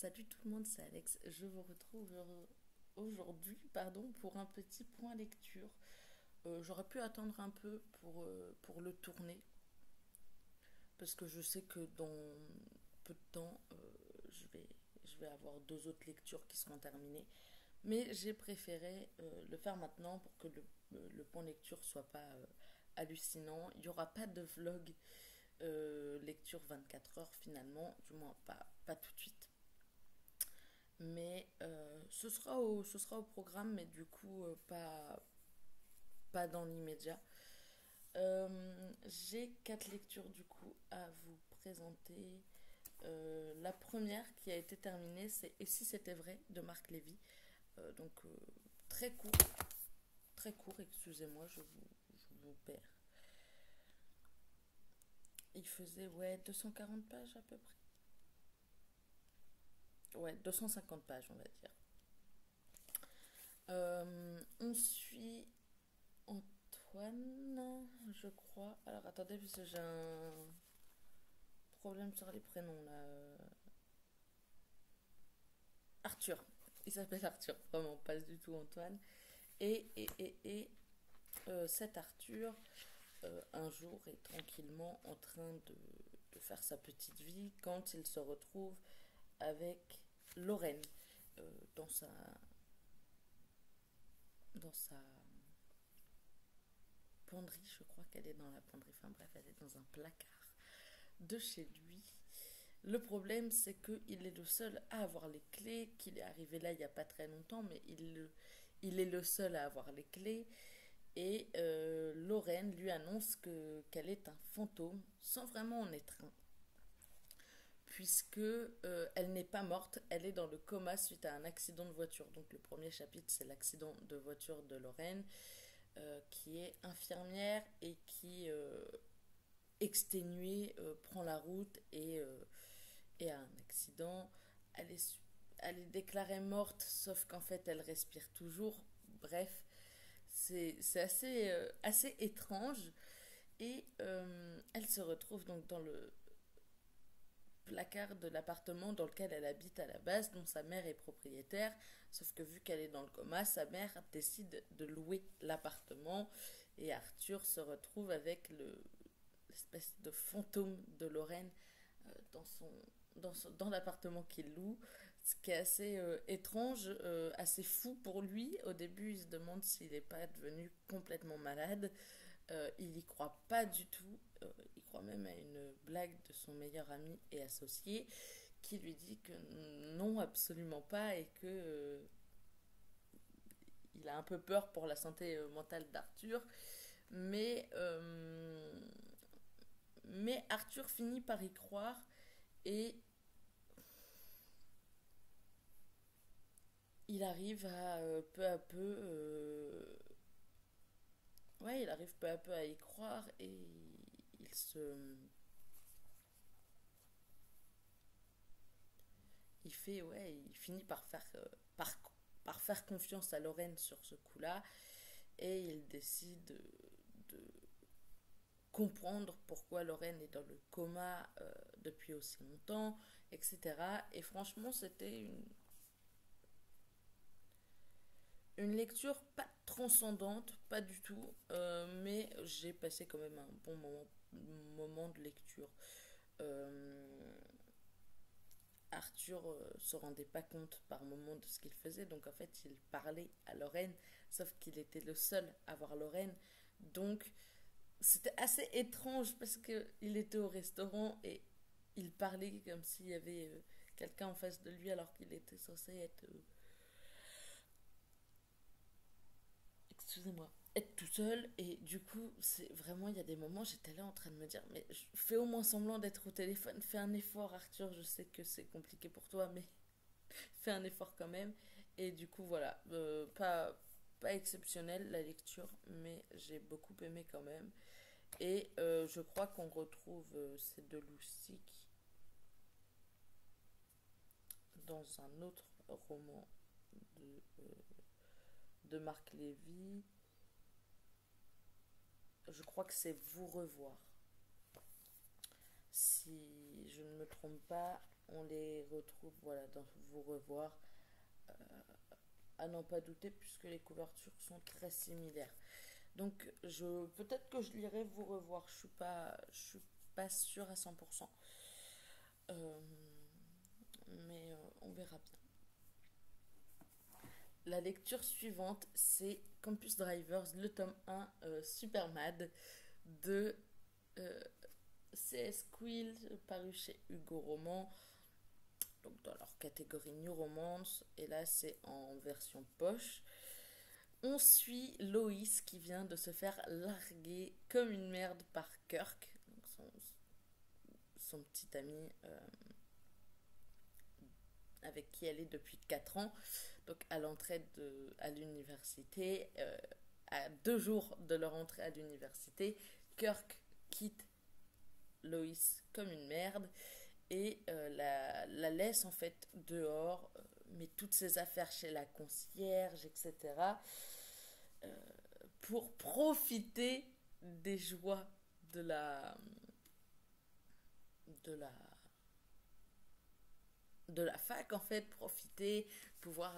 Salut tout le monde, c'est Alex. Je vous retrouve aujourd'hui pour un petit point lecture. J'aurais pu attendre un peu pour le tourner parce que je sais que dans peu de temps, je vais avoir deux autres lectures qui seront terminées. Mais j'ai préféré le faire maintenant pour que le point lecture soit pas hallucinant. Il n'y aura pas de vlog lecture 24 heures finalement, du moins pas tout de suite. Mais ce sera au programme, mais du coup, pas dans l'immédiat. J'ai quatre lectures du coup à vous présenter. La première qui a été terminée, c'est Et si c'était vrai de Marc Lévy. Donc très court, très court, excusez-moi, je vous perds. Il faisait, ouais, 240 pages à peu près. Ouais, 250 pages, on va dire. On suit Antoine, je crois. Alors attendez, parce que j'ai un problème sur les prénoms là. Arthur. Il s'appelle Arthur, vraiment, pas du tout Antoine. Et cet Arthur, un jour, est tranquillement en train de faire sa petite vie quand il se retrouve avec Lorraine dans dans sa penderie, je crois qu'elle est dans la penderie, enfin bref, elle est dans un placard de chez lui. Le problème, c'est qu'il est le seul à avoir les clés, qu'il est arrivé là il n'y a pas très longtemps, mais il est le seul à avoir les clés. Et Lorraine lui annonce qu'elle est un fantôme, sans vraiment en être un, puisque elle n'est pas morte, elle est dans le coma suite à un accident de voiture. Donc le premier chapitre, c'est l'accident de voiture de Lorraine, qui est infirmière et qui, exténuée, prend la route et a un accident. Elle est, elle est déclarée morte, sauf qu'en fait, elle respire toujours. Bref, c'est assez étrange. Et elle se retrouve donc dans le placard de l'appartement dans lequel elle habite à la base, dont sa mère est propriétaire. Sauf que vu qu'elle est dans le coma, sa mère décide de louer l'appartement. Et Arthur se retrouve avec l'espèce de fantôme de Lorraine dans l'appartement qu'il loue, ce qui est assez étrange, assez fou pour lui. Au début, il se demande s'il n'est pas devenu complètement malade. Il y croit pas du tout. Il croit même à une blague de son meilleur ami et associé qui lui dit que non, absolument pas, et que il a un peu peur pour la santé mentale d'Arthur. Mais, euh, mais Arthur finit par y croire et il arrive à peu à peu ouais, il arrive peu à peu à y croire et il se il fait ouais, il finit par faire confiance à Lorraine sur ce coup-là et il décide de comprendre pourquoi Lorraine est dans le coma depuis aussi longtemps, etc. Et franchement, c'était une lecture pas transcendante, pas du tout, mais j'ai passé quand même un bon moment de lecture. Euh, Arthur se rendait pas compte par moment de ce qu'il faisait, donc en fait il parlait à Lorraine, sauf qu'il était le seul à voir Lorraine. Donc c'était assez étrange parce qu'il était au restaurant et il parlait comme s'il y avait quelqu'un en face de lui alors qu'il était censé être excusez-moi, être tout seul. Et du coup, c'est vraiment, il y a des moments, j'étais là en train de me dire, mais fais au moins semblant d'être au téléphone, fais un effort, Arthur. Je sais que c'est compliqué pour toi, mais fais un effort quand même. Et du coup, voilà, pas exceptionnel la lecture, mais j'ai beaucoup aimé quand même. Et je crois qu'on retrouve ces deux loustiques dans un autre roman de, de Marc Lévy. Je crois que c'est Vous revoir. Si je ne me trompe pas, on les retrouve, voilà, dans Vous revoir, à n'en pas douter, puisque les couvertures sont très similaires. Donc, peut-être que je lirai Vous revoir, je suis pas sûre à 100%. Euh, mais on verra bien. La lecture suivante, c'est Campus Drivers, le tome 1, Super Mad, de euh, C.S. Quill, paru chez Hugo Roman, donc dans leur catégorie New Romance, et là c'est en version poche. On suit Loïs qui vient de se faire larguer comme une merde par Kirk, donc son petit ami avec qui elle est depuis 4 ans, donc à l'entrée à l'université, à 2 jours de leur entrée à l'université, Kirk quitte Loïs comme une merde et la laisse en fait dehors, met toutes ses affaires chez la concierge, etc. euh, pour profiter des joies de de la de la fac, en fait, profiter, pouvoir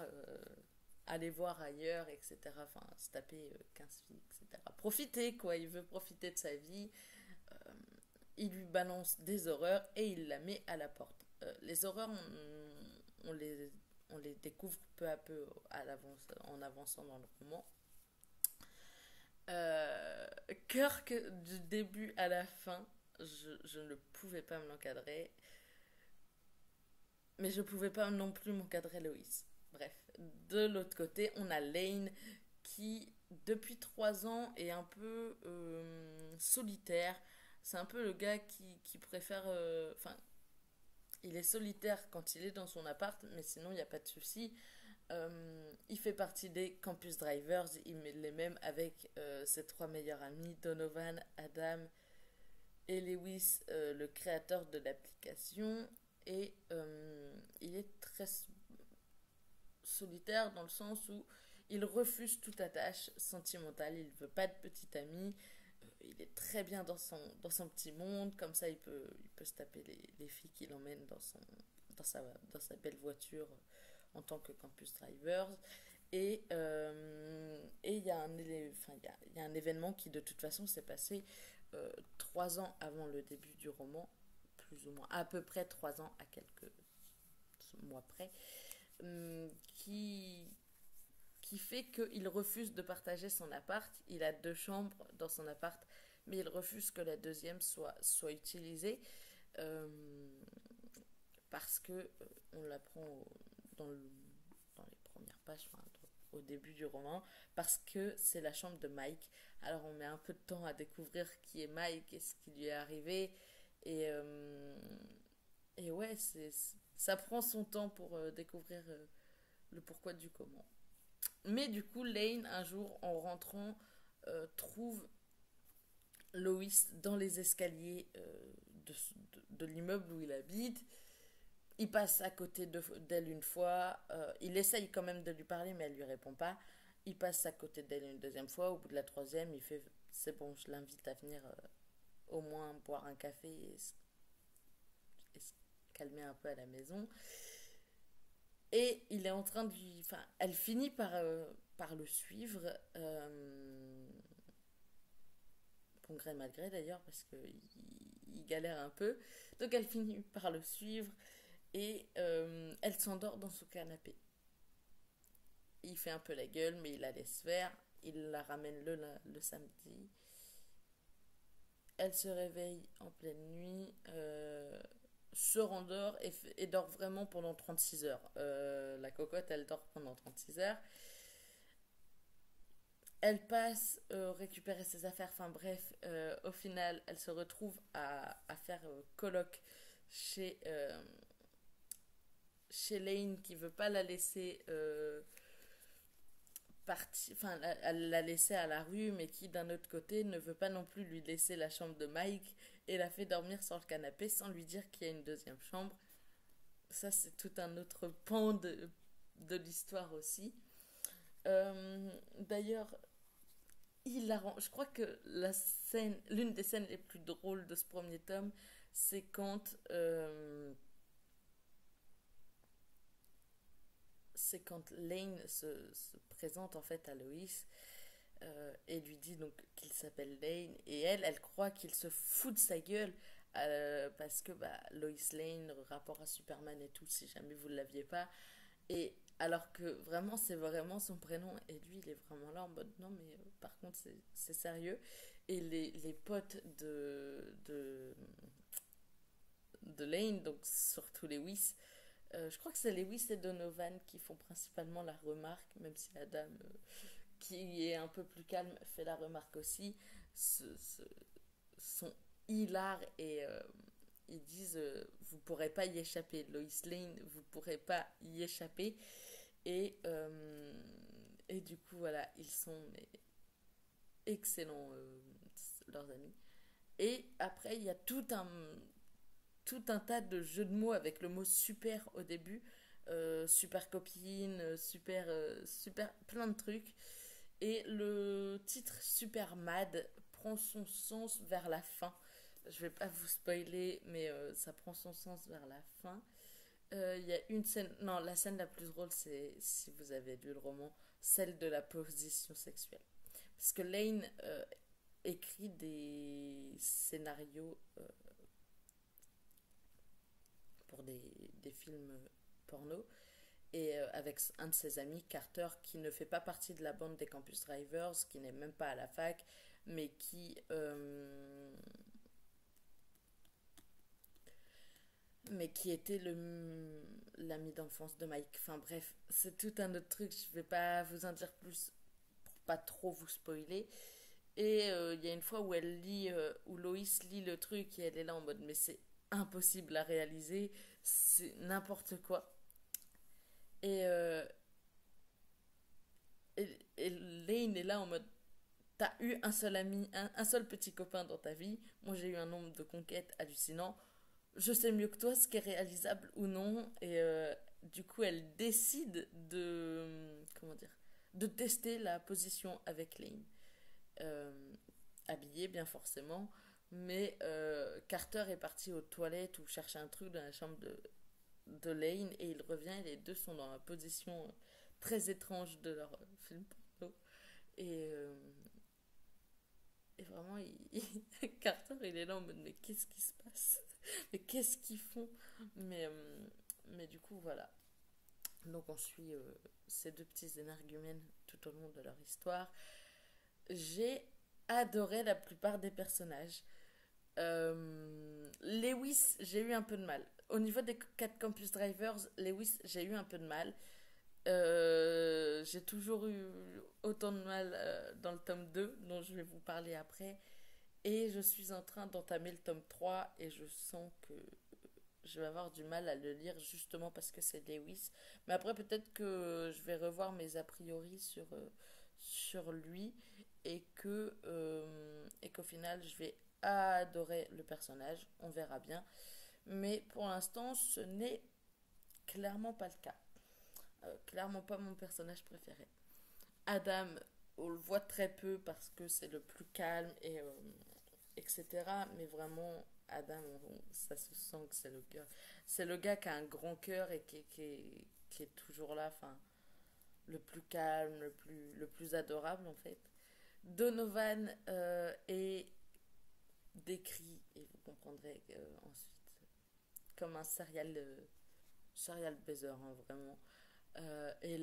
aller voir ailleurs, etc. Enfin, se taper 15 filles, etc. Profiter, quoi, il veut profiter de sa vie. Euh, il lui balance des horreurs et il la met à la porte. Les horreurs, on les, on les découvre peu à peu en avançant dans le roman. Kirk, du début à la fin, je ne pouvais pas me l'encadrer. Mais je pouvais pas non plus m'encadrer Loïs. Bref, de l'autre côté, on a Lane qui, depuis 3 ans, est un peu solitaire. C'est un peu le gars qui préfère. Enfin, il est solitaire quand il est dans son appart, mais sinon, il n'y a pas de souci. Il fait partie des Campus Drivers. Il les même avec ses 3 meilleurs amis, Donovan, Adam et Lewis, le créateur de l'application. Et il est très solitaire dans le sens où il refuse toute attache sentimentale, il ne veut pas de petit ami, il est très bien dans son petit monde, comme ça il peut se taper les filles qu'il emmène dans sa belle voiture en tant que campus driver. Et il y a il y a un événement qui de toute façon s'est passé 3 ans avant le début du roman, plus ou moins, à peu près 3 ans à quelques mois près, qui fait qu'il refuse de partager son appart. Il a 2 chambres dans son appart, mais il refuse que la deuxième soit utilisée euh, parce que on l'apprend dans, dans les premières pages, enfin, au début du roman, parce que c'est la chambre de Mike. Alors on met un peu de temps à découvrir qui est Mike et ce qui lui est arrivé. Et, et ouais, ça prend son temps pour découvrir le pourquoi du comment. Mais du coup, Lane, un jour, en rentrant, trouve Loïs dans les escaliers de l'immeuble où il habite. Il passe à côté d'elle une fois. Il essaye quand même de lui parler, mais elle lui répond pas. Il passe à côté d'elle une deuxième fois. Au bout de la troisième, il fait c'est bon, je l'invite à venir au moins boire un café et se calmer un peu à la maison. Et il est en train de lui. Enfin, elle finit par le suivre. Bon gré mal gré d'ailleurs, parce qu'il galère un peu. Donc elle finit par le suivre et elle s'endort dans son canapé. Il fait un peu la gueule, mais il la laisse faire. Il la ramène le samedi. Elle se réveille en pleine nuit, se rendort et dort vraiment pendant 36 heures. La cocotte, elle dort pendant 36 heures. Elle passe récupérer ses affaires, enfin bref, au final, elle se retrouve à faire coloc chez, chez Lane qui veut pas la laisser partir, enfin la laisser à la rue, mais qui d'un autre côté ne veut pas non plus lui laisser la chambre de Mike et la fait dormir sur le canapé sans lui dire qu'il y a une deuxième chambre. Ça, c'est tout un autre pan de l'histoire aussi. D'ailleurs, je crois que l'une des scènes les plus drôles de ce premier tome, c'est quand c'est quand Lane se présente en fait à Lois et lui dit donc qu'il s'appelle Lane et elle croit qu'il se fout de sa gueule parce que bah, Lois Lane, rapport à Superman et tout, si jamais vous ne l'aviez pas. Et alors que vraiment, c'est vraiment son prénom. Et lui, il est vraiment là en mode non, mais par contre, c'est sérieux. Et les potes de Lane, donc surtout Lewis, je crois que c'est Lewis et Donovan qui font principalement la remarque, même si Adam, qui est un peu plus calme, fait la remarque aussi, sont hilar et ils disent vous pourrez pas y échapper. Lois Lane, vous pourrez pas y échapper. Et, et du coup, voilà, ils sont mais, excellents, leurs amis. Et après, il y a tout un tas de jeux de mots avec le mot super au début. Super copine, super, plein de trucs. Et le titre Super Mad prend son sens vers la fin. Je vais pas vous spoiler, mais ça prend son sens vers la fin. Il y a une scène, non, la scène la plus drôle, c'est si vous avez lu le roman, celle de la position sexuelle. Parce que Lane écrit des scénarios pour des films porno et avec un de ses amis, Carter, qui ne fait pas partie de la bande des Campus Drivers, qui n'est même pas à la fac, mais qui était l'ami d'enfance de Mike. Enfin bref, c'est tout un autre truc, je vais pas vous en dire plus pour pas trop vous spoiler. Et il y a une fois où où Loïs lit le truc et elle est là en mode mais c'est impossible à réaliser, c'est n'importe quoi. Et, euh, et Lane est là en mode t'as eu un seul ami, un seul petit copain dans ta vie, moi j'ai eu un nombre de conquêtes hallucinant, je sais mieux que toi ce qui est réalisable ou non. Et du coup, elle décide comment dire, de tester la position avec Lane. Euh, Habillée, bien forcément. Mais Carter est parti aux toilettes ou chercher un truc dans la chambre de Lane et il revient et les deux sont dans la position très étrange de leur film porno. Et, euh, et vraiment, Carter, il est là en mode mais qu'est-ce qui se passe? Mais qu'est-ce qu'ils font? mais, euh, mais du coup, voilà. Donc on suit ces deux petits énergumènes tout au long de leur histoire. J'ai adoré la plupart des personnages. Lewis, j'ai eu un peu de mal. Au niveau des 4 Campus Drivers, Lewis, j'ai eu un peu de mal. J'ai toujours eu autant de mal dans le tome 2, dont je vais vous parler après. Et je suis en train d'entamer le tome 3 et je sens que je vais avoir du mal à le lire justement parce que c'est Lewis. Mais après, peut-être que je vais revoir mes a priori sur lui et qu'au final, je vais adorer le personnage. On verra bien. Mais pour l'instant, ce n'est clairement pas le cas. Clairement pas mon personnage préféré. Adam, on le voit très peu parce que c'est le plus calme et etc. Mais vraiment, Adam, ça se sent que c'est le gars. C'est le gars qui a un grand cœur et qui est toujours là, enfin, le plus calme, le plus adorable en fait. Donovan est décrit, et vous comprendrez ensuite, comme un serial baiser, hein, vraiment. Et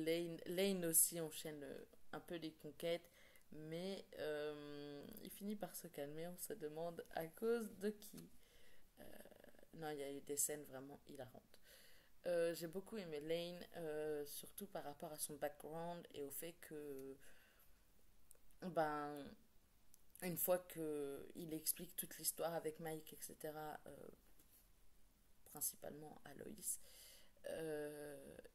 Lane aussi enchaîne un peu les conquêtes, mais il finit par se calmer. On se demande à cause de qui. Euh, non, il y a eu des scènes vraiment hilarantes. J'ai beaucoup aimé Lane, surtout par rapport à son background et au fait que, ben, une fois qu'il explique toute l'histoire avec Mike, etc., principalement à Loïs,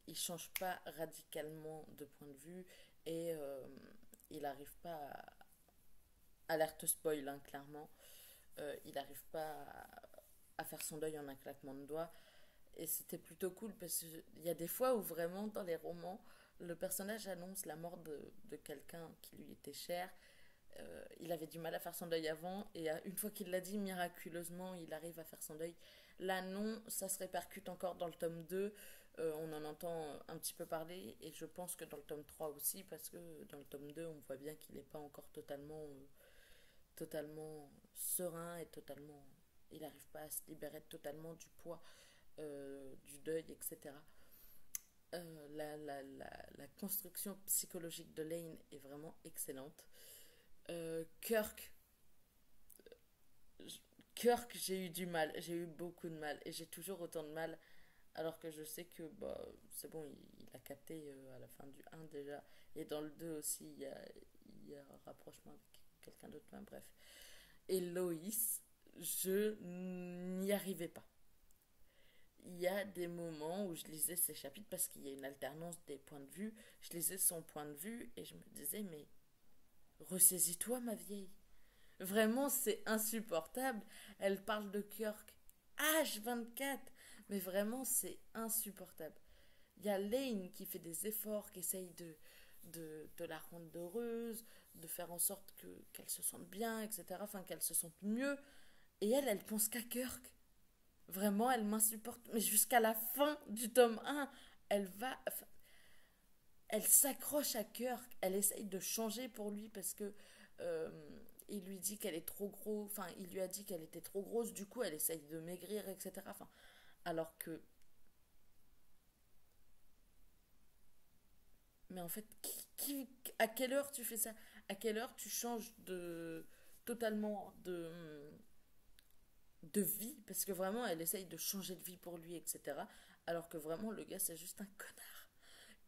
il change pas radicalement de point de vue et il n'arrive pas alerte spoil, hein, clairement, il n'arrive pas à faire son deuil en un claquement de doigts. Et c'était plutôt cool parce qu'il y a des fois où vraiment dans les romans, le personnage annonce la mort de quelqu'un qui lui était cher. Il avait du mal à faire son deuil avant et une fois qu'il l'a dit, miraculeusement, il arrive à faire son deuil. Là, non, ça se répercute encore dans le tome 2. On en entend un petit peu parler et je pense que dans le tome 3 aussi, parce que dans le tome 2 on voit bien qu'il n'est pas encore totalement serein et totalement... Il n'arrive pas à se libérer totalement du poids du deuil, etc. La construction psychologique de Lane est vraiment excellente. Kirk, j'ai eu du mal, j'ai eu beaucoup de mal et j'ai toujours autant de mal alors que je sais que bah, c'est bon, il a capté à la fin du un déjà et dans le 2 aussi il y a un rapprochement avec quelqu'un d'autre, enfin, bref. Et Loïs, je n'y arrivais pas. Il y a des moments où je lisais ces chapitres parce qu'il y a une alternance des points de vue. Je lisais son point de vue et je me disais, mais ressaisis-toi, ma vieille. Vraiment, c'est insupportable. Elle parle de Kirk H24, mais vraiment, c'est insupportable. Il y a Lane qui fait des efforts, qui essaye de la rendre heureuse, de faire en sorte qu'elle se sente bien, etc. Enfin, qu'elle se sente mieux. Et elle pense qu'à Kirk. Vraiment, elle m'insupporte. Mais jusqu'à la fin du tome 1, elle va. Enfin, elle s'accroche à Kirk. Elle essaye de changer pour lui parce que. euh, il lui dit qu'elle est trop grosse. Enfin, il lui a dit qu'elle était trop grosse. Du coup, elle essaye de maigrir, etc. Enfin, alors que. Mais en fait, à quelle heure tu fais ça? À quelle heure tu changes totalement de vie? Parce que vraiment, elle essaye de changer de vie pour lui, etc. Alors que vraiment, le gars, c'est juste un connard.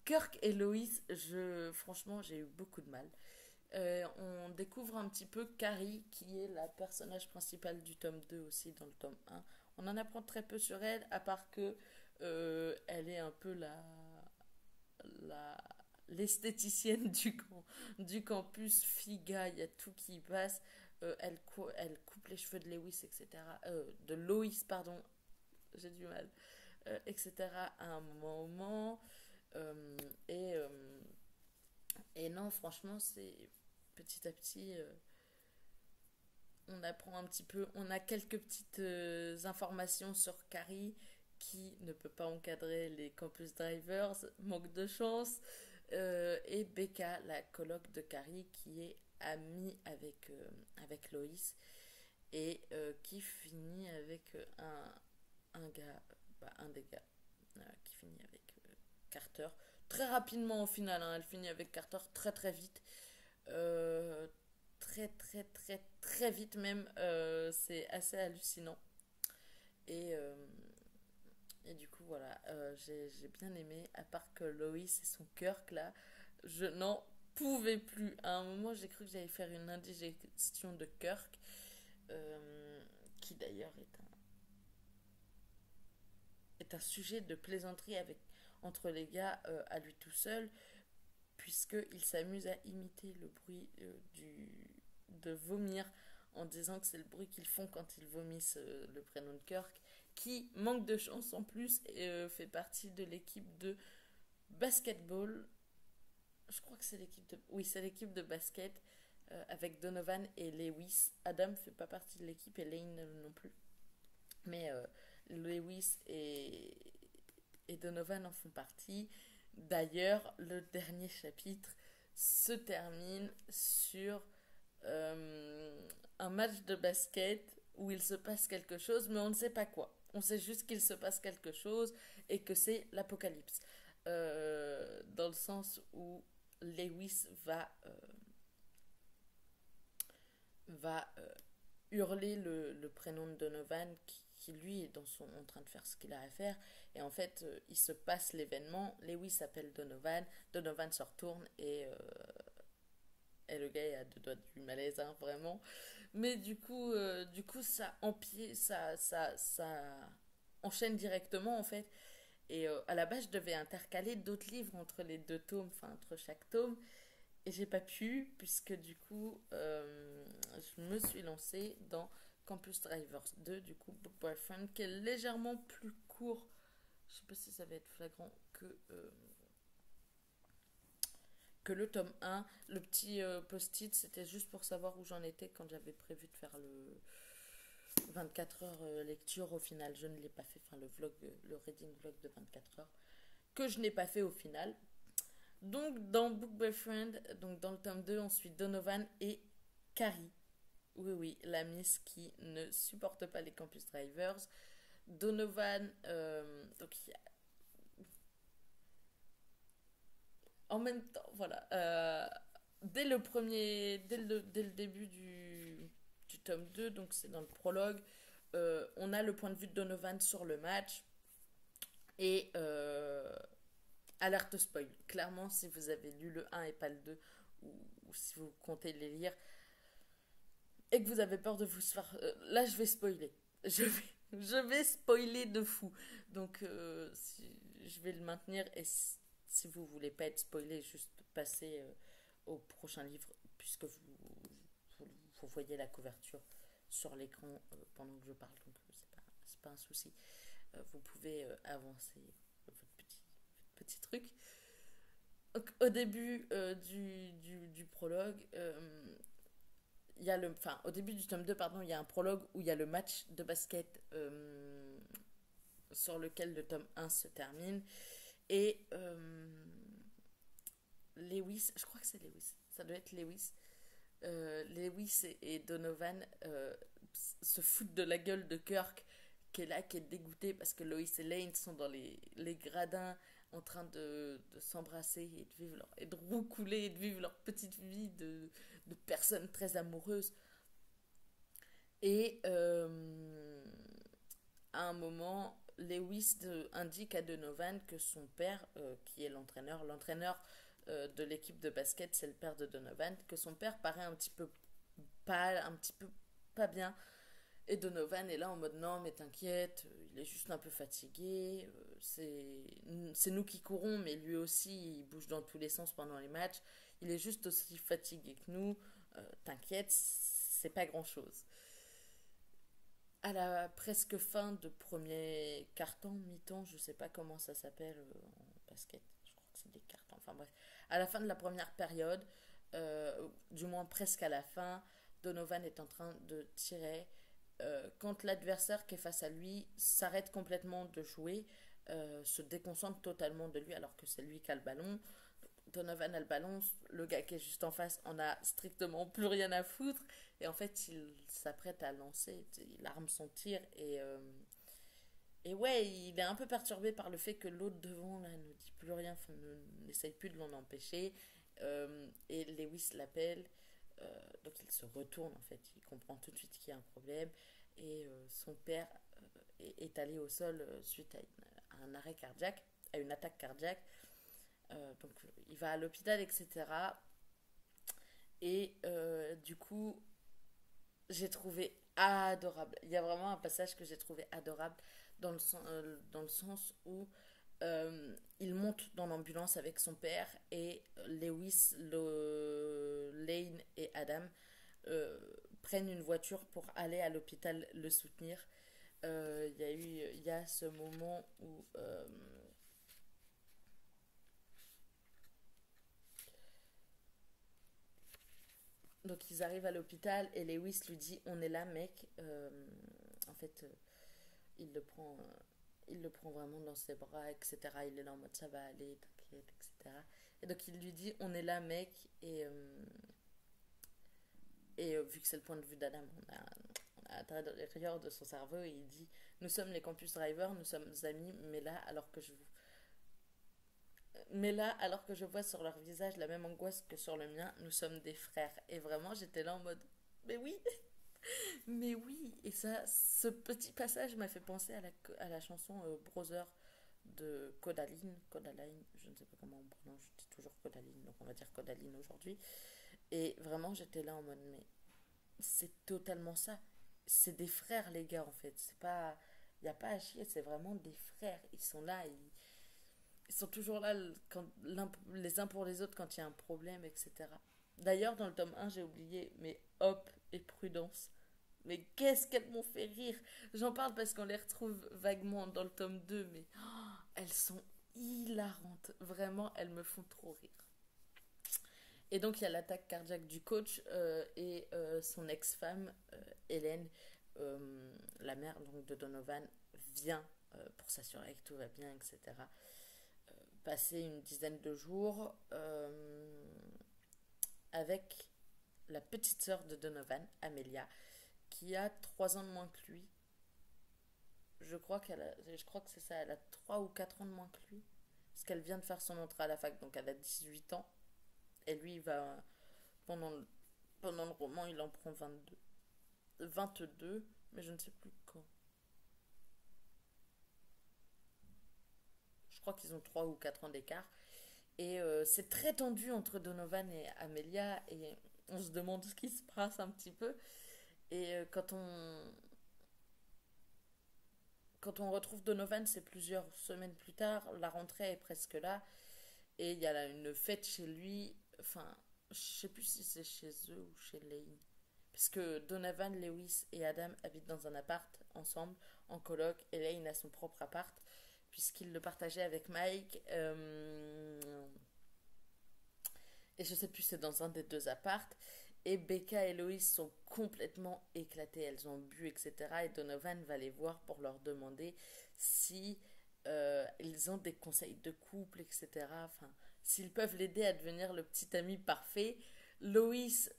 Kirk et Loïs, franchement, j'ai eu beaucoup de mal. On découvre un petit peu Carrie, qui est la personnage principale du tome 2 aussi dans le tome 1. On en apprend très peu sur elle, à part que elle est un peu la l'esthéticienne du campus Figa, il y a tout qui passe. Elle coupe les cheveux de Lewis, etc. De Loïs, pardon, j'ai du mal, etc. à un moment. Euh, et, euh, et non, franchement, c'est petit à petit, on apprend un petit peu, on a quelques petites informations sur Carrie qui ne peut pas encadrer les campus drivers, manque de chance, et Becca, la coloc de Carrie, qui est amie avec Loïs et qui finit avec un gars, bah, un des gars, qui finit avec Carter. Très rapidement au final, hein, elle finit avec Carter très très vite. Euh, très vite même. C'est assez hallucinant. Et, euh, et du coup, voilà, j'ai bien aimé. À part que Loïs et son Kirk, là, je n'en pouvais plus. À un moment, j'ai cru que j'allais faire une indigestion de Kirk, qui d'ailleurs est un sujet de plaisanterie entre les gars à lui tout seul, puisqu'il s'amuse à imiter le bruit de vomir en disant que c'est le bruit qu'ils font quand ils vomissent le prénom de Kirk, qui manque de chance en plus et fait partie de l'équipe de basketball. Je crois que c'est l'équipe de... Oui, c'est l'équipe de basket avec Donovan et Lewis. Adam fait pas partie de l'équipe et Lane non plus. Mais Lewis et Donovan en font partie. D'ailleurs, le dernier chapitre se termine sur un match de basket où il se passe quelque chose, mais on ne sait pas quoi. On sait juste qu'il se passe quelque chose et que c'est l'apocalypse. Dans le sens où Lewis va hurler le prénom de Donovan qui lui est en train de faire ce qu'il a à faire et en fait il se passe l'événement. Lewis s'appelle Donovan, Donovan se retourne et le gars a deux doigts du malaise, hein, vraiment. Mais du coup ça empire, ça enchaîne directement en fait. Et à la base, je devais intercaler d'autres livres entre les deux tomes, enfin entre chaque tome. Et j'ai pas pu, puisque du coup, je me suis lancée dans Campus Drivers 2, du coup, Book Boyfriend, qui est légèrement plus court. Je sais pas si ça va être flagrant que le tome 1. Le petit post-it, c'était juste pour savoir où j'en étais quand j'avais prévu de faire le 24 heures lecture. Au final, je ne l'ai pas fait, enfin le reading vlog de 24 heures. que je n'ai pas fait au final. Donc, dans Book Boyfriend, donc dans le tome 2, on suit Donovan et Carrie. Oui, oui, la Miss qui ne supporte pas les campus drivers. Donovan, donc en même temps, voilà. Dès le début du tome 2, donc c'est dans le prologue, on a le point de vue de Donovan sur le match. Et alerte spoil. Clairement, si vous avez lu le un et pas le 2, ou si vous comptez les lire, et que vous avez peur de vous faire... là, je vais spoiler. Je vais spoiler de fou. Donc, je vais le maintenir. Et si vous voulez pas être spoilé, juste passez au prochain livre, puisque vous voyez la couverture sur l'écran pendant que je parle. Donc, c'est pas un souci. Vous pouvez avancer petit truc. Donc, au début du prologue, il y a enfin, au début du tome 2, pardon, il y a un prologue où il y a le match de basket sur lequel le tome 1 se termine. Et Lewis, je crois que c'est Lewis, ça doit être Lewis. Lewis et Donovan se foutent de la gueule de Kirk, qui est là, qui est dégoûté parce que Lois et Lane sont dans les gradins en train de s'embrasser et de vivre et de roucouler et de vivre leur petite vie de personnes très amoureuses. Et à un moment, Lewis indique à Donovan que son père, qui est l'entraîneur de l'équipe de basket, c'est le père de Donovan, que son père paraît un petit peu pâle, un petit peu pas bien. Et Donovan est là en mode non, mais t'inquiète, il est juste un peu fatigué. C'est nous qui courons, mais lui aussi, il bouge dans tous les sens pendant les matchs. Il est juste aussi fatigué que nous. T'inquiète, c'est pas grand chose. À la presque fin de premier carton, mi-temps, je sais pas comment ça s'appelle en basket, je crois que c'est des cartons, enfin bref. À la fin de la première période, du moins presque à la fin, Donovan est en train de tirer. Quand l'adversaire qui est face à lui s'arrête complètement de jouer, se déconcentre totalement de lui alors que c'est lui qui a le ballon. Donovan a le ballon, le gars qui est juste en face en a strictement plus rien à foutre et en fait il s'apprête à lancer, il arme son tir et ouais, il est un peu perturbé par le fait que l'autre devant là ne dit plus rien, n'essaye plus de l'en empêcher et Lewis l'appelle. Donc il se retourne en fait, il comprend tout de suite qu'il y a un problème et son père est allé au sol suite à un arrêt cardiaque, à une attaque cardiaque. Donc il va à l'hôpital, etc. Et du coup, j'ai trouvé adorable. Il y a vraiment un passage que j'ai trouvé adorable dans le sens où il monte dans l'ambulance avec son père et Lewis, Lane et Adam prennent une voiture pour aller à l'hôpital le soutenir. Il y a ce moment où donc ils arrivent à l'hôpital et Lewis lui dit on est là mec. En fait il le prend il le prend vraiment dans ses bras, etc. Il est là en mode ça va aller, t'inquiète, etc. Et donc il lui dit on est là mec et vu que c'est le point de vue d'Adam, on a à l'intérieur de son cerveau et il dit nous sommes les campus drivers, nous sommes amis, mais là, alors que je vois sur leur visage la même angoisse que sur le mien, nous sommes des frères. Et vraiment, j'étais là en mode, mais oui, mais oui. Et ça, ce petit passage m'a fait penser à la chanson Brother de Codaline, je ne sais pas comment on prononce, je dis toujours Codaline, donc on va dire Codaline aujourd'hui. Et vraiment, j'étais là en mode, mais c'est totalement ça. C'est des frères, les gars, en fait. C'est pas. Il n'y a pas à chier, c'est vraiment des frères. Ils sont là, ils sont toujours là les uns pour les autres quand il y a un problème, etc. D'ailleurs, dans le tome 1, j'ai oublié, mais Hop et Prudence. Mais qu'est-ce qu'elles m'ont fait rire. J'en parle parce qu'on les retrouve vaguement dans le tome 2, mais oh, elles sont hilarantes. Vraiment, elles me font trop rire. Et donc, il y a l'attaque cardiaque du coach et son ex-femme, Hélène, la mère donc, de Donovan, vient pour s'assurer que tout va bien, etc. passer une dizaine de jours avec la petite sœur de Donovan, Amelia, qui a 3 ans de moins que lui. Je crois que c'est ça, elle a 3 ou 4 ans de moins que lui. Parce qu'elle vient de faire son entrée à la fac, donc elle a 18 ans. Et lui, il va, pendant, pendant le roman, il en prend 22, mais je ne sais plus quand. Je crois qu'ils ont 3 ou 4 ans d'écart. Et c'est très tendu entre Donovan et Amelia, et on se demande ce qui se passe un petit peu. Et quand on retrouve Donovan, c'est plusieurs semaines plus tard, la rentrée est presque là, et il y a là une fête chez lui, enfin, je sais plus si c'est chez eux ou chez Lane. Parce que Donovan, Lewis et Adam habitent dans un appart ensemble, en coloc, et Lane a son propre appart, puisqu'il le partageait avec Mike. Et je sais plus, c'est dans un des deux appartes. Et Becca et Loïs sont complètement éclatées. Elles ont bu, etc. Et Donovan va les voir pour leur demander si ils ont des conseils de couple, etc. Enfin, s'ils peuvent l'aider à devenir le petit ami parfait. Loïs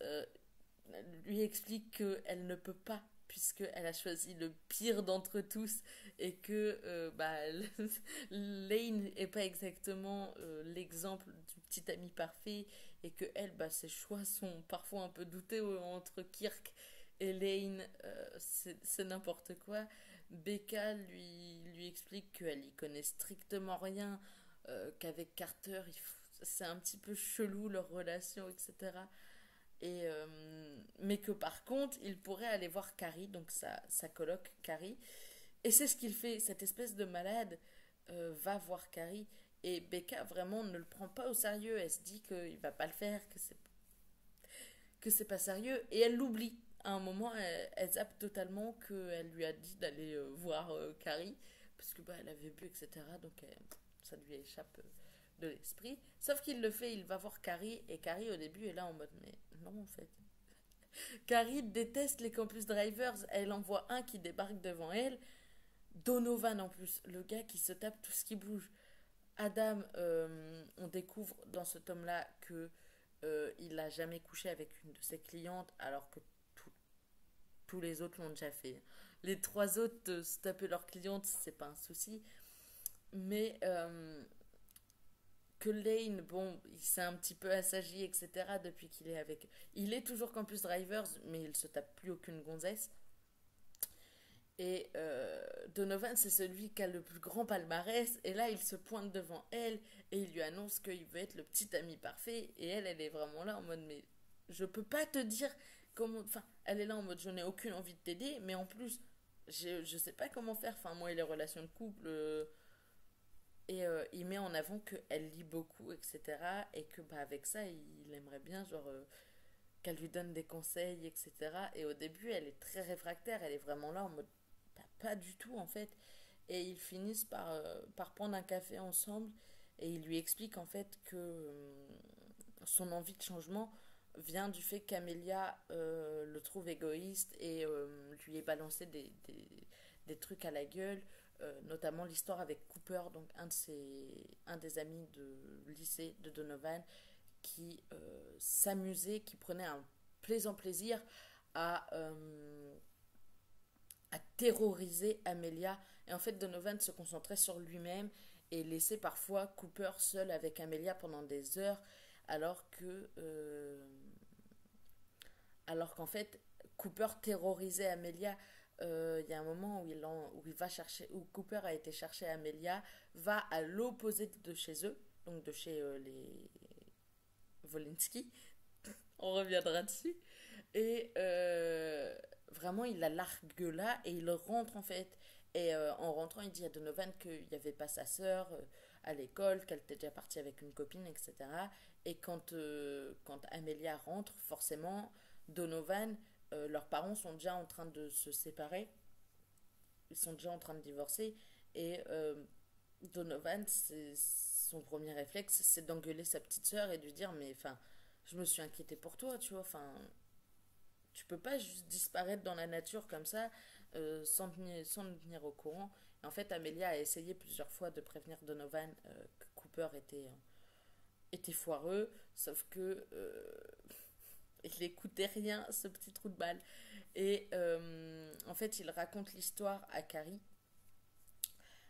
lui explique qu'elle ne peut pas puisqu'elle a choisi le pire d'entre tous et que Lane n'est pas exactement l'exemple du petit ami parfait et que elle, ses choix sont parfois un peu douteux entre Kirk et Lane, c'est n'importe quoi. Becca lui explique qu'elle y connaît strictement rien, qu'avec Carter, c'est un petit peu chelou leur relation, etc. Mais que par contre, il pourrait aller voir Carrie, donc sa coloc Carrie. Et c'est ce qu'il fait, cette espèce de malade va voir Carrie. Et Becca vraiment ne le prend pas au sérieux. Elle se dit qu'il va pas le faire, que c'est pas sérieux. Et elle l'oublie. À un moment, elle zappe totalement qu'elle lui a dit d'aller voir Carrie. Parce que elle avait bu, etc. Donc ça lui échappe de l'esprit. Sauf qu'il le fait, il va voir Carrie. Et Carrie, au début, est là en mode, mais non, en fait. Carrie déteste les campus drivers. Elle en voit un qui débarque devant elle. Donovan en plus, le gars qui se tape tout ce qui bouge. Adam, on découvre dans ce tome-là que il n'a jamais couché avec une de ses clientes, alors que tous les autres l'ont déjà fait. Les 3 autres, se taper leurs clientes, c'est pas un souci. Mais que Lane, bon, il s'est un petit peu assagi, etc. depuis qu'il est avec. Il est toujours Campus Drivers, mais il se tape plus aucune gonzesse. Et Donovan, c'est celui qui a le plus grand palmarès. Et là, il se pointe devant elle et il lui annonce qu'il veut être le petit ami parfait. Et elle est vraiment là en mode, mais je peux pas te dire comment. Enfin, elle est là en mode, je n'ai aucune envie de t'aider, mais en plus, je sais pas comment faire. Enfin, moi et les relations de couple. Et il met en avant qu'elle lit beaucoup, etc. Et que avec ça, il aimerait bien, genre, qu'elle lui donne des conseils, etc. Et au début, elle est très réfractaire. Elle est vraiment là en mode, pas du tout en fait. Et ils finissent par prendre un café ensemble. Et il lui explique en fait que son envie de changement vient du fait qu'Amelia le trouve égoïste et lui ait balancé des trucs à la gueule, notamment l'histoire avec Cooper, donc un des amis de lycée de Donovan, qui s'amusait, qui prenait un plaisant plaisir à terroriser Amelia. Et en fait, Donovan se concentrait sur lui-même et laissait parfois Cooper seul avec Amelia pendant des heures, alors que alors qu'en fait Cooper terrorisait Amelia. Il y a un moment où il va chercher, où Cooper a été chercher Amelia, va à l'opposé de chez eux, donc de chez les Volinsky. On reviendra dessus. Et vraiment, il la largue là et il rentre en fait. Et en rentrant, il dit à Donovan qu'il n'y avait pas sa sœur à l'école, qu'elle était déjà partie avec une copine, etc. Et quand Amelia rentre, forcément, Donovan, leurs parents sont déjà en train de se séparer. Ils sont déjà en train de divorcer. Et Donovan, son premier réflexe, c'est d'engueuler sa petite sœur et de lui dire, mais enfin, je me suis inquiétée pour toi, tu vois, enfin, tu peux pas juste disparaître dans la nature comme ça sans nous tenir au courant. Et en fait, Amelia a essayé plusieurs fois de prévenir Donovan que Cooper était foireux, sauf que il n'écoutait rien, ce petit trou de balle. Et en fait, il raconte l'histoire à Carrie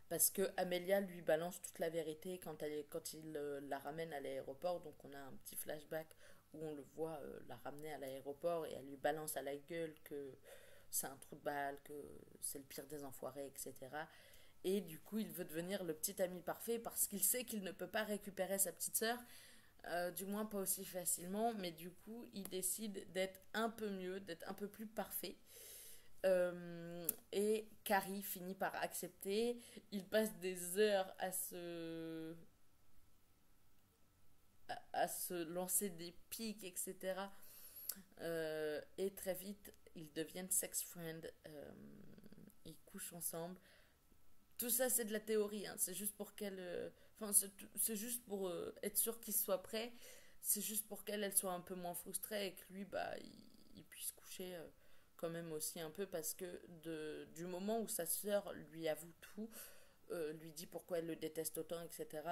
parce que Amelia lui balance toute la vérité quand il la ramène à l'aéroport. Donc on a un petit flashback où on le voit la ramener à l'aéroport et elle lui balance à la gueule que c'est un trou de balle, que c'est le pire des enfoirés, etc. Et du coup, il veut devenir le petit ami parfait parce qu'il sait qu'il ne peut pas récupérer sa petite sœur, du moins pas aussi facilement, mais du coup, il décide d'être un peu mieux, d'être un peu plus parfait. Et Carrie finit par accepter. Il passe des heures à se lancer des pics, etc. Et très vite, ils deviennent sex friends. Ils couchent ensemble. Tout ça, c'est de la théorie. Hein. C'est juste pour qu'elle. Enfin, c'est juste pour être sûr qu'il soit prêt. C'est juste pour qu'elle elle soit un peu moins frustrée et que lui, bah, il puisse coucher quand même aussi un peu parce que du moment où sa sœur lui avoue tout, lui dit pourquoi elle le déteste autant, etc.,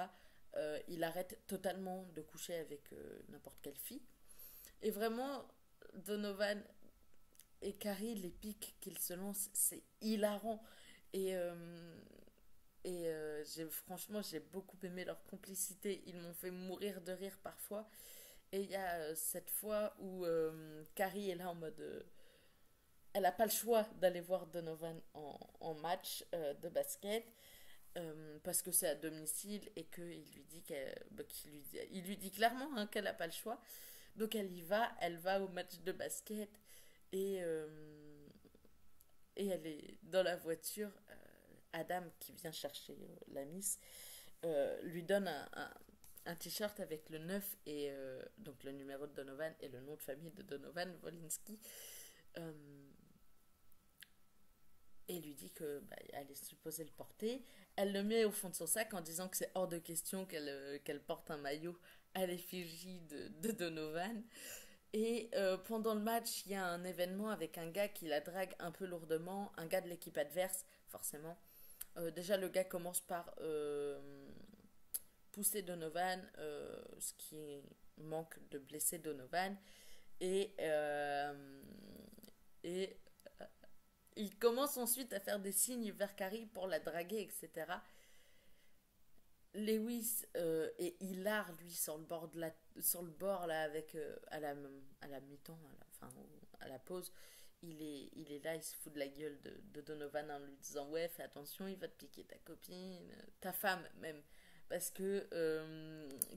il arrête totalement de coucher avec n'importe quelle fille. Et vraiment, Donovan et Carrie, les pics qu'ils se lancent, c'est hilarant. Et, franchement, j'ai beaucoup aimé leur complicité. Ils m'ont fait mourir de rire parfois. Et il y a cette fois où Carrie est là en mode. Elle n'a pas le choix d'aller voir Donovan en match de basket parce que c'est à domicile et qu'il lui dit il lui dit clairement hein, qu'elle n'a pas le choix. Donc elle va au match de basket et, euh, et elle est dans la voiture. Adam qui vient chercher la Miss lui donne un t-shirt avec le 9 et donc le numéro de Donovan et le nom de famille de Donovan Wolinski. Euh, et lui dit que bah, elle est supposée le porter. Elle le met au fond de son sac en disant que c'est hors de question qu'elle porte un maillot à l'effigie de Donovan. Et pendant le match, il y a un événement avec un gars qui la drague un peu lourdement, un gars de l'équipe adverse, forcément. Déjà, le gars commence par pousser Donovan, ce qui manque de blesser Donovan. Et, et il commence ensuite à faire des signes vers Carrie pour la draguer, etc. Lewis est hilar, lui, sur le bord là, avec, à la mi-temps, à la pause. Il est là, il se fout de la gueule de Donovan en lui disant ouais, fais attention, il va te piquer ta copine, ta femme même. Parce que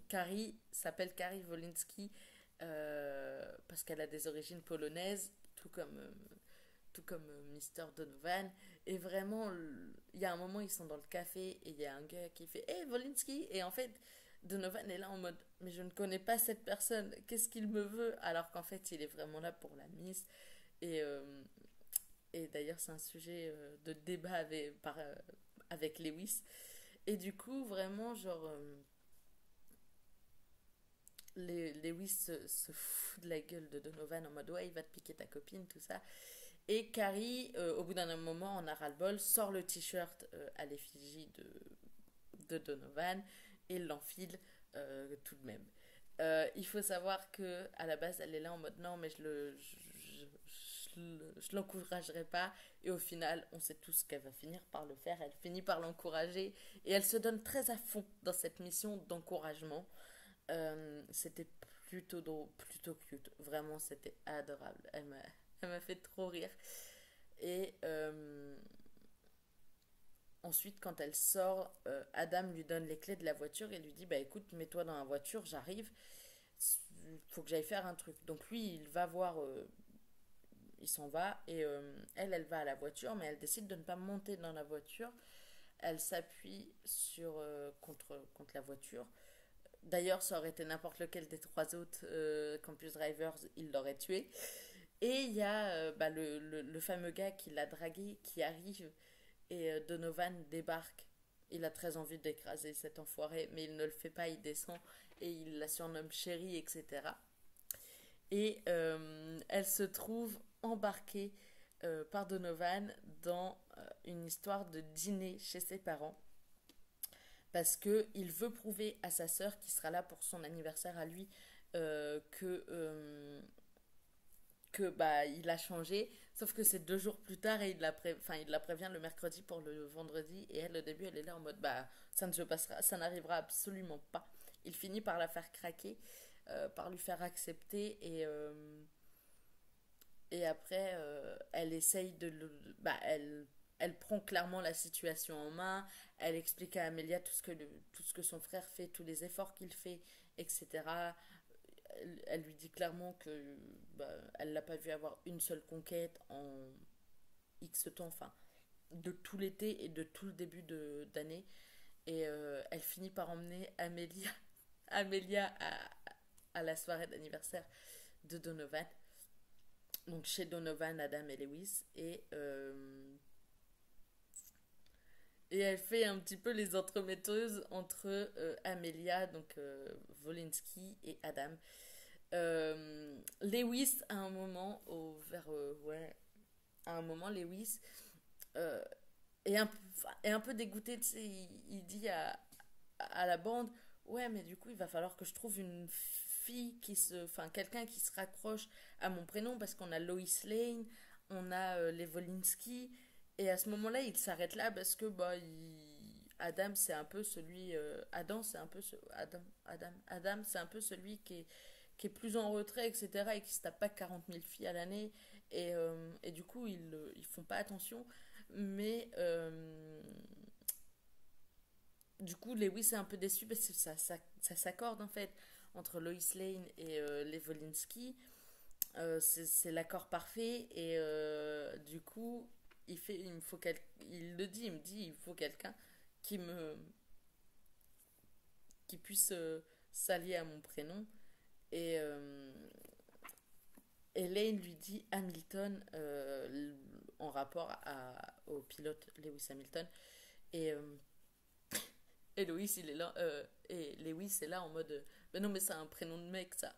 Carrie s'appelle Carrie Wolinski parce qu'elle a des origines polonaises, tout comme Mister Donovan. Et vraiment, il y a un moment, ils sont dans le café et il y a un gars qui fait Hey Wolinski! Et en fait, Donovan est là en mode mais je ne connais pas cette personne, qu'est-ce qu'il me veut? Alors qu'en fait, il est vraiment là pour la Miss. Et, et d'ailleurs, c'est un sujet de débat avec Lewis. Et du coup, vraiment, genre, Lewis se fout de la gueule de Donovan en mode ouais, il va te piquer ta copine, tout ça. Et Carrie, au bout d'un moment, en a ras-le-bol, sort le t-shirt à l'effigie de Donovan et l'enfile tout de même. Il faut savoir que à la base, elle est là en mode non, mais je l'encouragerai pas. Et au final, on sait tous qu'elle va finir par le faire. Elle finit par l'encourager et elle se donne très à fond dans cette mission d'encouragement. C'était plutôt drôle, plutôt cute. Vraiment, c'était adorable. Elle m'a fait trop rire. Et ensuite, quand elle sort, Adam lui donne les clés de la voiture et lui dit bah écoute, mets-toi dans la voiture, j'arrive. Il faut que j'aille faire un truc. Donc lui, il va voir, il s'en va et elle va à la voiture, mais elle décide de ne pas monter dans la voiture. Elle s'appuie contre la voiture. D'ailleurs, ça aurait été n'importe lequel des trois autres Campus Drivers, il l'aurait tué. Et il y a bah, le fameux gars qui l'a dragué qui arrive et Donovan débarque. Il a très envie d'écraser cet enfoiré, mais il ne le fait pas, il descend et il la surnomme chérie, etc. Et elle se trouve embarquée par Donovan dans une histoire de dîner chez ses parents. parce que il veut prouver à sa sœur qui sera là pour son anniversaire à lui que bah il a changé, sauf que c'est 2 jours plus tard et enfin, il la prévient le mercredi pour le vendredi et elle au début elle est là en mode bah ça ne se passera, ça n'arrivera absolument pas. Il finit par la faire craquer, par lui faire accepter et après elle essaye bah elle prend clairement la situation en main, elle explique à Amélia tout ce que son frère fait, tous les efforts qu'il fait, etc. Elle lui dit clairement que bah, elle l'a pas vu avoir une seule conquête en X temps, enfin de tout l'été et de tout le début d'année. Et elle finit par emmener Amélia à la soirée d'anniversaire de Donovan. Donc chez Donovan, Adam et Lewis. Et elle fait un petit peu les entremetteuses entre Amélia, donc Wolinski et Adam. Lewis, à un moment, ouais, à un moment, Lewis euh, est un peu dégoûté, tu sais, il dit à la bande, ouais, mais du coup, il va falloir que je trouve une fille enfin, quelqu'un qui se raccroche à mon prénom, parce qu'on a Lois Lane, on a les Wolinski, et à ce moment-là, il s'arrête là, parce que, bah, Adam, c'est un peu celui, Adam, c'est un peu, Adam, c'est un peu celui qui est plus en retrait, etc., et qui se tape pas 40 000 filles à l'année. Et du coup, ils font pas attention. Mais du coup, Lewis est un peu déçu parce que ça s'accorde en fait entre Lois Lane et les Wolinski. C'est l'accord parfait. Et du coup, il le dit, il me dit il faut quelqu'un qui me qui puisse s'allier à mon prénom. Et, Elaine lui dit Hamilton en rapport au pilote Lewis Hamilton. Et, et Lewis, il est là, et Lewis est là en mode ben non, mais c'est un prénom de mec, ça.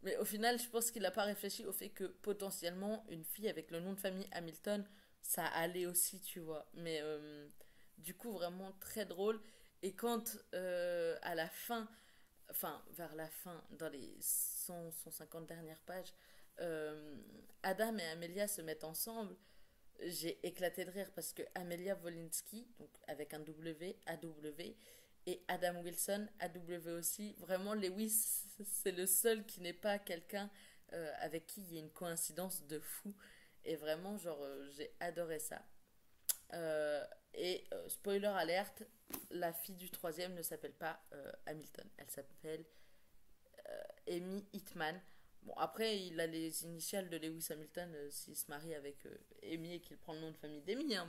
Mais au final, je pense qu'il n'a pas réfléchi au fait que potentiellement, une fille avec le nom de famille Hamilton, ça allait aussi, tu vois. Mais du coup, vraiment très drôle. Et quand à la fin, enfin vers la fin, dans les 150 dernières pages, Adam et Amelia se mettent ensemble, j'ai éclaté de rire parce que Amelia Wolinski, donc avec un W, AW, et Adam Wilson, AW aussi, vraiment Lewis, c'est le seul qui n'est pas quelqu'un avec qui il y a une coïncidence de fou. Et vraiment, genre, j'ai adoré ça. Spoiler alerte, la fille du troisième ne s'appelle pas Hamilton, elle s'appelle Amy Hitman. Bon, après, il a les initiales de Lewis Hamilton s'il se marie avec Amy et qu'il prend le nom de famille d'Amy, hein,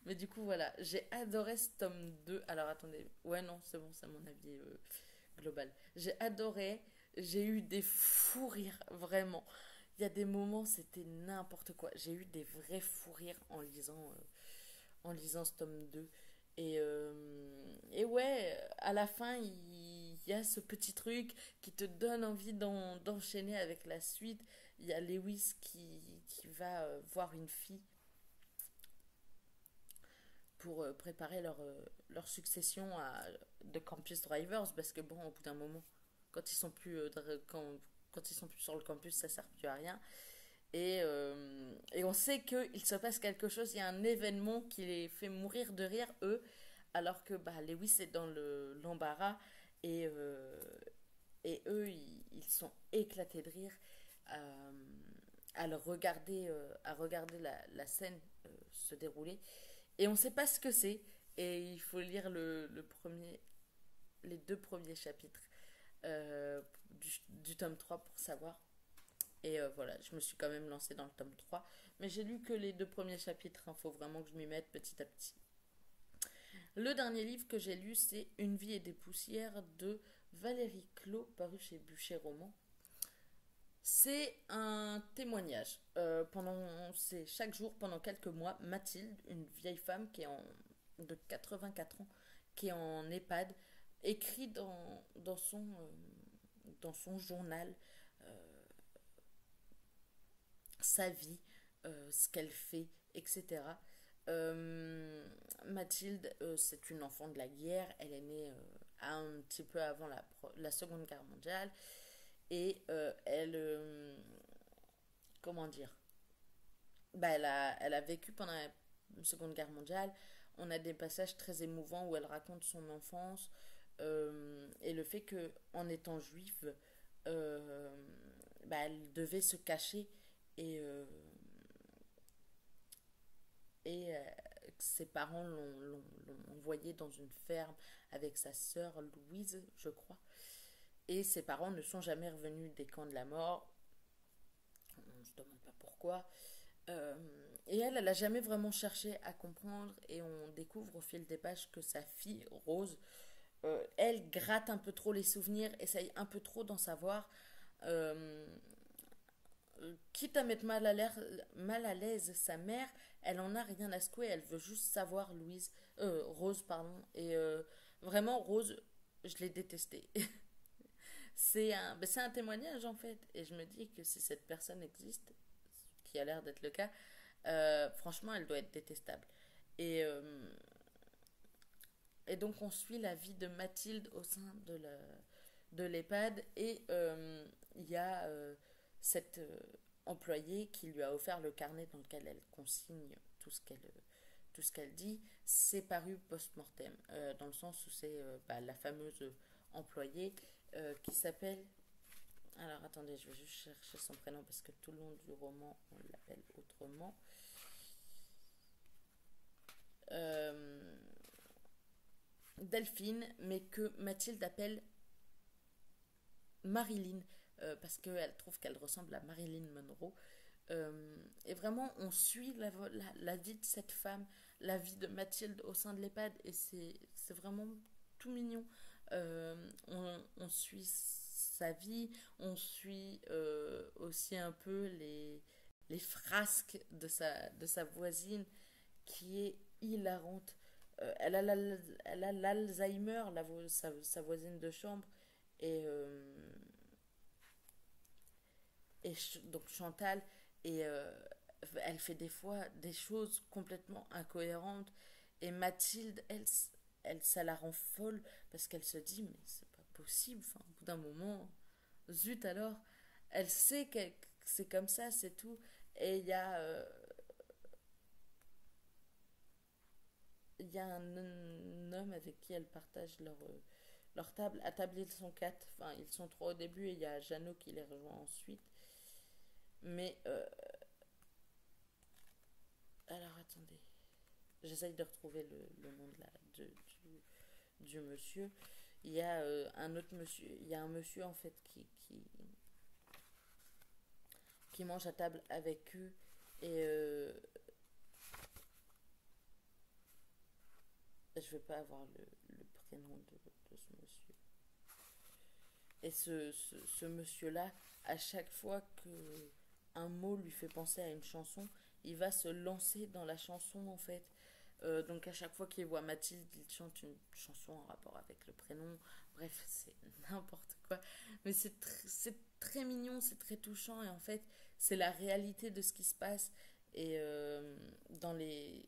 mais du coup, voilà. J'ai adoré ce tome 2. Alors, attendez. Ouais, non, c'est bon, c'est mon avis global. J'ai adoré. J'ai eu des fous rires, vraiment. Il y a des moments, c'était n'importe quoi. J'ai eu des vrais fous rires en lisant ce tome 2. Et ouais, à la fin, il y a ce petit truc qui te donne envie d'enchaîner avec la suite. Il y a Lewis qui va voir une fille pour préparer leur succession de campus drivers parce que bon, au bout d'un moment, quand ils sont plus, quand ils sont plus sur le campus, ça sert plus à rien. Et on sait qu'il se passe quelque chose, il y a un événement qui les fait mourir de rire, eux, alors que bah, Lewis est dans l'embarras et, et eux, ils sont éclatés de rire euh, à regarder la scène se dérouler. Et on ne sait pas ce que c'est, et il faut lire les 2 premiers chapitres du tome 3 pour savoir. Et voilà, je me suis quand même lancée dans le tome 3. Mais j'ai lu que les 2 premiers chapitres. Il faut vraiment que je m'y mette petit à petit. Le dernier livre que j'ai lu, c'est Une vie et des poussières de Valérie Clos, paru chez Bucher Roman. C'est un témoignage. C'est chaque jour, pendant quelques mois, Mathilde, une vieille femme de 84 ans, qui est en EHPAD, écrit dans son journal sa vie, ce qu'elle fait, etc. Mathilde, c'est une enfant de la guerre. Elle est née un petit peu avant la Seconde Guerre mondiale. Et comment dire, bah, elle a vécu pendant la Seconde Guerre mondiale. On a des passages très émouvants où elle raconte son enfance et le fait que en étant juive, euh, bah, elle devait se cacher et, euh, et ses parents l'ont envoyée dans une ferme avec sa sœur Louise, je crois. Et ses parents ne sont jamais revenus des camps de la mort. On ne se demande pas pourquoi. Euh, et elle n'a jamais vraiment cherché à comprendre. Et on découvre au fil des pages que sa fille, Rose, elle gratte un peu trop les souvenirs, essaye un peu trop d'en savoir. Euh, Quitte à mettre mal à l'aise sa mère, elle en a rien à secouer, elle veut juste savoir Rose, pardon. Et vraiment, Rose, je l'ai détestée. C'est un témoignage en fait. Et je me dis que si cette personne existe, qui a l'air d'être le cas, franchement, elle doit être détestable. Et, euh, et donc, on suit la vie de Mathilde au sein de l'EHPAD. Et il y a cette employée qui lui a offert le carnet dans lequel elle consigne tout ce qu'elle dit. C'est paru post-mortem, dans le sens où c'est bah, la fameuse employée qui s'appelle. Alors attendez, je vais juste chercher son prénom parce que tout le long du roman on l'appelle autrement. Euh, Delphine, mais que Mathilde appelle Marilyn parce qu'elle trouve qu'elle ressemble à Marilyn Monroe. Et vraiment, on suit la vie de cette femme, la vie de Mathilde au sein de l'EHPAD, et c'est vraiment tout mignon. On suit sa vie, on suit aussi un peu les frasques de sa voisine, qui est hilarante. Elle a l'Alzheimer, sa voisine de chambre, et, donc Chantal, et elle fait des fois des choses complètement incohérentes. Et Mathilde, ça la rend folle parce qu'elle se dit, mais c'est pas possible. Enfin, au bout d'un moment, zut alors, elle sait que c'est comme ça, c'est tout. Et il y a un homme avec qui elle partage leur table. À table, ils sont quatre. Enfin, ils sont trois au début et il y a Jeannot qui les rejoint ensuite. Mais, alors attendez. J'essaye de retrouver le nom du monsieur. Il y a un autre monsieur. Il y a un monsieur en fait qui mange à table avec eux. Et je vais pas avoir le prénom de ce monsieur. Et ce monsieur-là, à chaque fois que un mot lui fait penser à une chanson, il va se lancer dans la chanson en fait. Donc à chaque fois qu'il voit Mathilde, il chante une chanson en rapport avec le prénom. Bref, c'est n'importe quoi. Mais c'est très mignon, c'est très touchant et en fait, c'est la réalité de ce qui se passe. Et quand les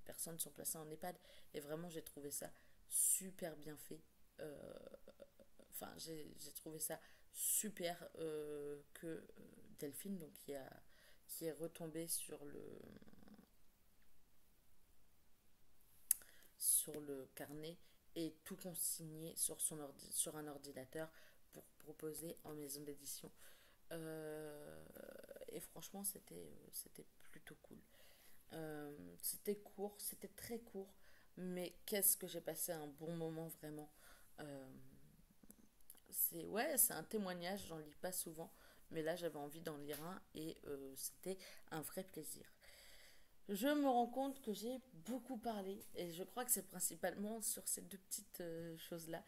personnes sont placées en EHPAD, et vraiment j'ai trouvé ça super bien fait. Euh, Enfin, j'ai trouvé ça super que Delphine, donc qui est retombée sur le carnet et tout consigné sur un ordinateur pour proposer en maison d'édition. Euh, et franchement, c'était plutôt cool. C'était court, c'était très court, mais qu'est-ce que j'ai passé un bon moment vraiment. Euh, c'est un témoignage, j'en lis pas souvent, mais là j'avais envie d'en lire un et c'était un vrai plaisir. Je me rends compte que j'ai beaucoup parlé et je crois que c'est principalement sur ces deux petites choses-là.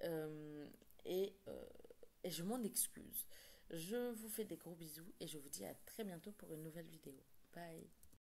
Euh, et, euh, et je m'en excuse. Je vous fais des gros bisous et je vous dis à très bientôt pour une nouvelle vidéo. Bye.